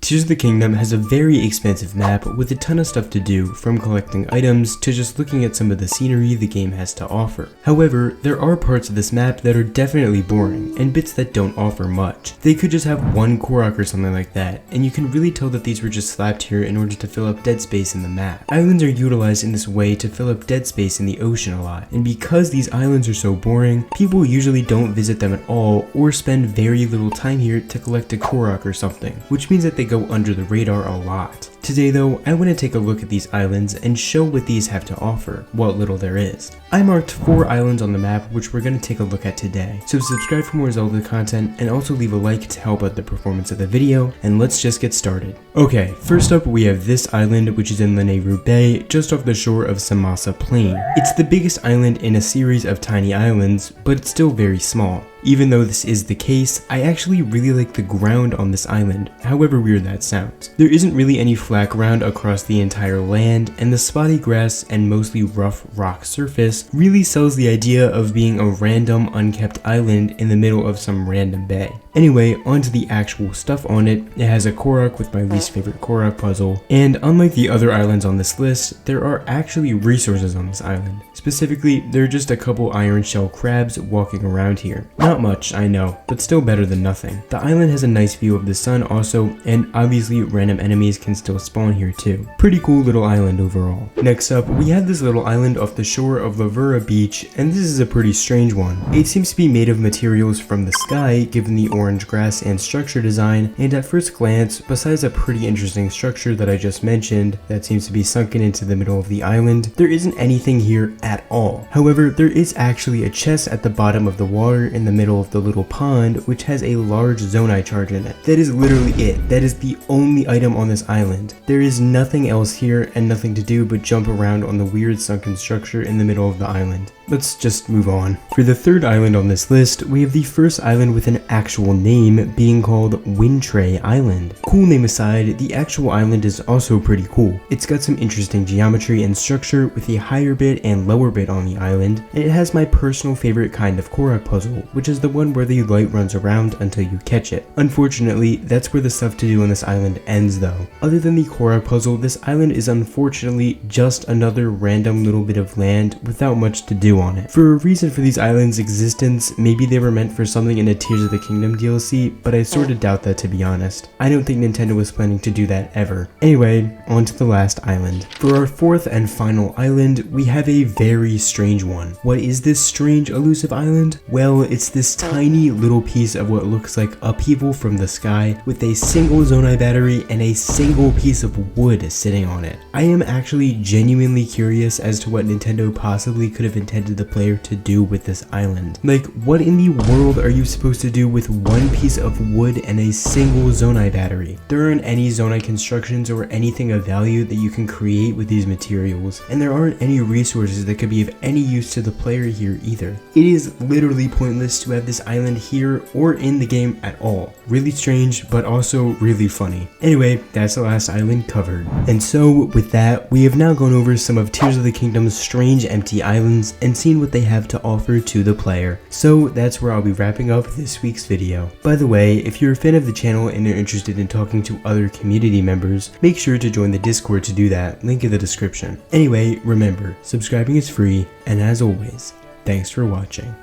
Tears of the Kingdom has a very expansive map with a ton of stuff to do, from collecting items to just looking at some of the scenery the game has to offer. However, there are parts of this map that are definitely boring, and bits that don't offer much. They could just have one Korok or something like that, and you can really tell that these were just slapped here in order to fill up dead space in the map. Islands are utilized in this way to fill up dead space in the ocean a lot, and because these islands are so boring, people usually don't visit them at all or spend very little time here to collect a Korok or something, which means that they go under the radar a lot. Today though, I want to take a look at these islands and show what these have to offer, what little there is. I marked 4 islands on the map which we're going to take a look at today, so subscribe for more Zelda content and also leave a like to help out the performance of the video, and let's just get started. Okay, first up we have this island which is in Lanayru Bay, just off the shore of Samasa Plain. It's the biggest island in a series of tiny islands, but it's still very small. Even though this is the case, I actually really like the ground on this island, however weird that sounds. There isn't really any flat ground across the entire land, and the spotty grass and mostly rough rock surface really sells the idea of being a random unkept island in the middle of some random bay. Anyway, onto the actual stuff on it. It has a Korok with my least favorite Korok puzzle, and unlike the other islands on this list, there are actually resources on this island. Specifically, there are just a couple iron shell crabs walking around here. Not much, I know, but still better than nothing. The island has a nice view of the sun also, and obviously random enemies can still spawn here too. Pretty cool little island overall. Next up, we have this little island off the shore of Lavura Beach, and this is a pretty strange one. It seems to be made of materials from the sky, given the orange grass and structure design, and at first glance, besides a pretty interesting structure that I just mentioned that seems to be sunken into the middle of the island, there isn't anything here at all. However, there is actually a chest at the bottom of the water in the middle of the little pond which has a large Zonai charge in it. That is literally it. That is the only item on this island. There is nothing else here and nothing to do but jump around on the weird sunken structure in the middle of the island. Let's just move on. For the third island on this list, we have the first island with an actual name being called Wintray Island. Cool name aside, the actual island is also pretty cool. It's got some interesting geometry and structure with a higher bit and lower bit on the island, and it has my personal favorite kind of Korok puzzle, which is the one where the light runs around until you catch it. Unfortunately, that's where the stuff to do on this island ends though. Other than the Korok puzzle, this island is unfortunately just another random little bit of land without much to do on it. For a reason for these islands' existence, maybe they were meant for something in a Tears of the Kingdom DLC, but I sorta doubt that to be honest. I don't think Nintendo was planning to do that ever. Anyway, on to the last island. For our fourth and final island, we have a very strange one. What is this strange elusive island? Well, it's this tiny little piece of what looks like upheaval from the sky with a single Zonai battery and a single piece of wood sitting on it. I am actually genuinely curious as to what Nintendo possibly could have intended the player to do with this island. Like, what in the world are you supposed to do with one piece of wood and a single Zonai battery? There aren't any Zonai constructions or anything of value that you can create with these materials, and there aren't any resources that could be of any use to the player here either. It is literally pointless to have this island here or in the game at all. Really strange, but also really funny. Anyway, that's the last island covered. And so, with that, we have now gone over some of Tears of the Kingdom's strange empty islands and seen what they have to offer to the player. So that's where I'll be wrapping up this week's video. By the way, if you're a fan of the channel and are interested in talking to other community members, make sure to join the Discord to do that, link in the description. Anyway, remember, subscribing is free, and as always, thanks for watching.